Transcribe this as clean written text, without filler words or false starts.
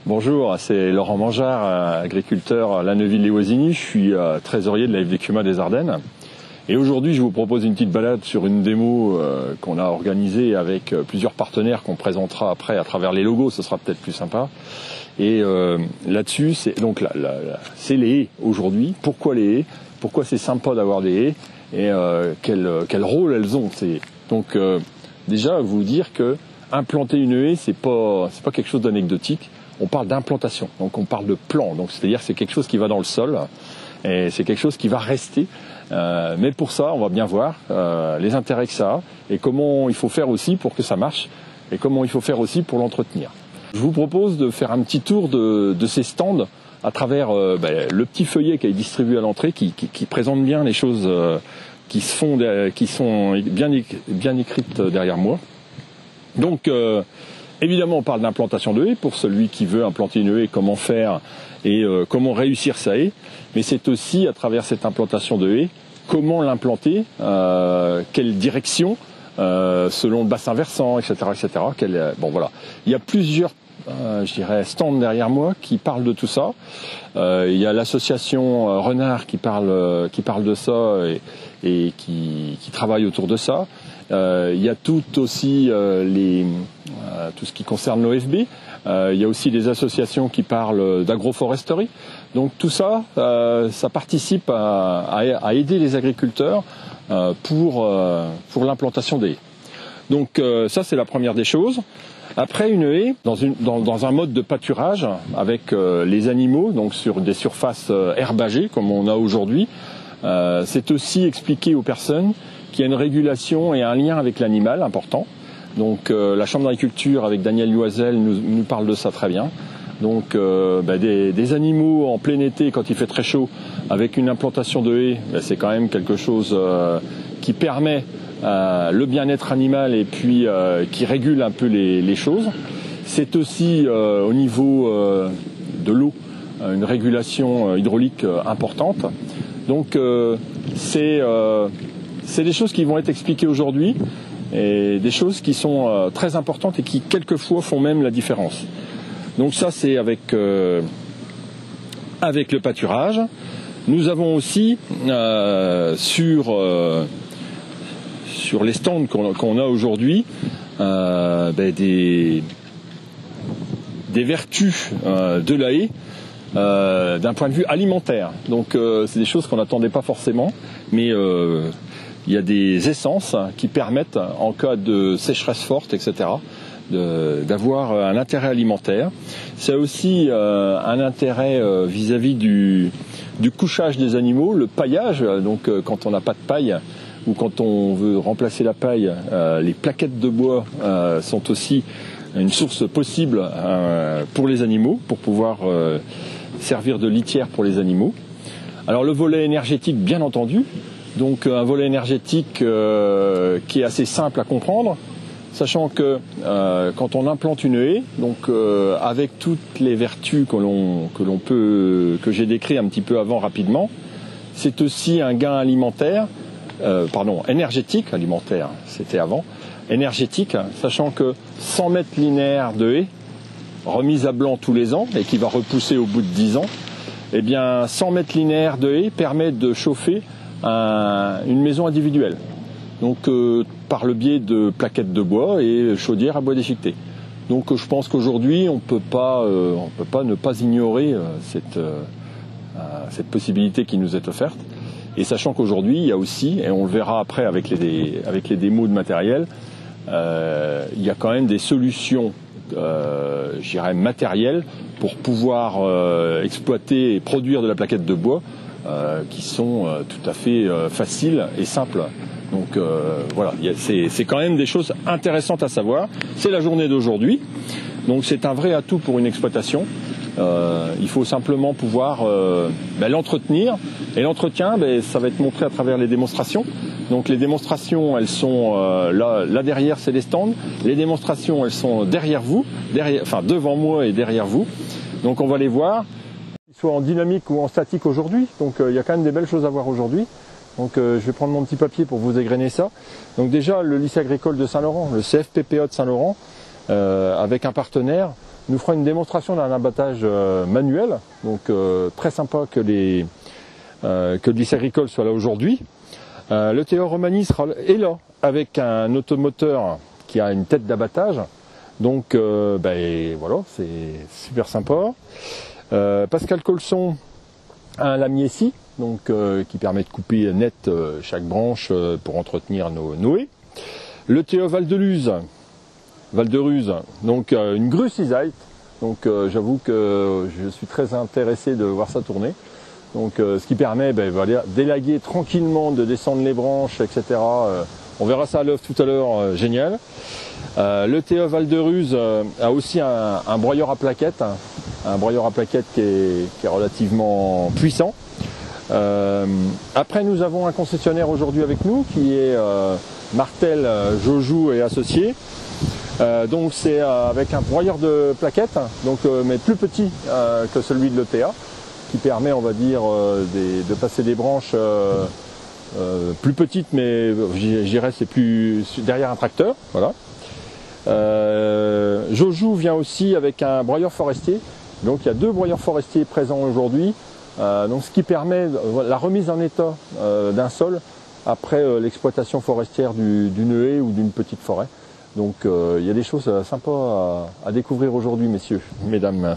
Bonjour, c'est Laurent Mangeard, agriculteur à La Neuville-lès-Oisigny. Je suis trésorier de la FDCUMA des Ardennes. Et aujourd'hui, je vous propose une petite balade sur une démo qu'on a organisée avec plusieurs partenaires qu'on présentera après à travers les logos, ce sera peut-être plus sympa. Et là-dessus, c'est donc c'est les haies aujourd'hui. Pourquoi les haies? Pourquoi c'est sympa d'avoir des haies? Et quel rôle elles ont? Donc déjà, vous dire que implanter une haie, c'est pas quelque chose d'anecdotique. On parle d'implantation, donc on parle de plan. Donc c'est-à-dire c'est quelque chose qui va dans le sol et c'est quelque chose qui va rester. Mais pour ça, on va bien voir les intérêts que ça a et comment il faut faire aussi pour que ça marche et comment il faut faire aussi pour l'entretenir. Je vous propose de faire un petit tour de ces stands à travers le petit feuillet qui est distribué à l'entrée, qui présente bien les choses qui sont bien écrites derrière moi. Donc évidemment, on parle d'implantation de haies pour celui qui veut implanter une haie, comment faire et comment réussir sa haie. Mais c'est aussi à travers cette implantation de haies, comment l'implanter, quelle direction, selon le bassin versant, etc., etc. Bon voilà, il y a plusieurs stands derrière moi qui parlent de tout ça. Il y a l'association Renard qui parle de ça et qui travaille autour de ça. Il y a tout aussi tout ce qui concerne l'OFB. Il y a aussi des associations qui parlent d'agroforesterie. Donc tout ça, ça participe à aider les agriculteurs pour l'implantation des haies. Donc ça, c'est la première des choses. Après, une haie, dans un mode de pâturage avec les animaux, donc sur des surfaces herbagées comme on a aujourd'hui, c'est aussi expliquer aux personnes qu'il y a une régulation et un lien avec l'animal important. Donc la Chambre d'agriculture avec Daniel Loisel nous parle de ça très bien. Donc des animaux en plein été quand il fait très chaud avec une implantation de haies, c'est quand même quelque chose qui permet le bien-être animal et puis qui régule un peu les choses. C'est aussi au niveau de l'eau une régulation hydraulique importante. Donc c'est des choses qui vont être expliquées aujourd'hui et des choses qui sont très importantes et qui quelquefois font même la différence. Donc ça c'est avec le pâturage. Nous avons aussi sur les stands qu'on a aujourd'hui des vertus de la haie d'un point de vue alimentaire. Donc c'est des choses qu'on n'attendait pas forcément, mais il y a des essences qui permettent, en cas de sécheresse forte, etc., d'avoir un intérêt alimentaire. C'est aussi un intérêt vis-à-vis du couchage des animaux, le paillage. Donc quand on n'a pas de paille ou quand on veut remplacer la paille, les plaquettes de bois sont aussi une source possible pour les animaux, pour pouvoir servir de litière pour les animaux. Alors le volet énergétique, bien entendu, donc un volet énergétique qui est assez simple à comprendre, sachant que quand on implante une haie, donc avec toutes les vertus que j'ai décrit un petit peu avant rapidement, c'est aussi un gain alimentaire, énergétique, alimentaire, c'était avant, énergétique, sachant que 100 mètres linéaires de haie, remise à blanc tous les ans et qui va repousser au bout de 10 ans, eh bien 100 mètres linéaires de haie permet de chauffer une maison individuelle. Donc par le biais de plaquettes de bois et chaudières à bois déchiqueté. Donc je pense qu'aujourd'hui on peut pas ne pas ignorer cette possibilité qui nous est offerte. Et sachant qu'aujourd'hui il y a aussi, et on le verra après avec les démos de matériel, il y a quand même des solutions matérielles pour pouvoir exploiter et produire de la plaquette de bois qui sont tout à fait faciles et simples. Donc voilà, c'est quand même des choses intéressantes à savoir. C'est la journée d'aujourd'hui, donc c'est un vrai atout pour une exploitation. Il faut simplement pouvoir l'entretenir. Et l'entretien, ça va être montré à travers les démonstrations. Donc les démonstrations, elles sont là derrière, c'est les stands. Les démonstrations, elles sont derrière vous, devant moi et derrière vous. Donc on va les voir, soit en dynamique ou en statique aujourd'hui. Donc il y a quand même des belles choses à voir aujourd'hui. Donc je vais prendre mon petit papier pour vous égrener ça. Donc déjà le lycée agricole de Saint-Laurent, le CFPPA de Saint-Laurent, avec un partenaire, nous fera une démonstration d'un abattage manuel, donc très sympa que le lycée agricole soit là aujourd'hui. Le Théo Romani est là avec un automoteur qui a une tête d'abattage, donc voilà, c'est super sympa. Pascal Colson a un lamier scie, donc qui permet de couper net chaque branche pour entretenir nos haies. Le Théo Val-de-Ruz, donc une grue cisaille, donc j'avoue que je suis très intéressé de voir ça tourner. Donc ce qui permet d'élaguer tranquillement, de descendre les branches, etc. On verra ça à l'œuvre tout à l'heure, génial. Le Théo Val-de-Ruz a aussi un broyeur à plaquettes, un broyeur à plaquettes qui est relativement puissant. Après, nous avons un concessionnaire aujourd'hui avec nous qui est Martel, Jojou et Associés. Donc c'est avec un broyeur de plaquettes, donc, mais plus petit que celui de l'ETA, qui permet, on va dire, de passer des branches plus petites, mais je dirais c'est plus derrière un tracteur. Voilà. Jojou vient aussi avec un broyeur forestier, donc il y a 2 broyeurs forestiers présents aujourd'hui, donc ce qui permet la remise en état d'un sol après l'exploitation forestière d'une haie ou d'une petite forêt. Donc il y a des choses sympas à découvrir aujourd'hui, messieurs, mesdames.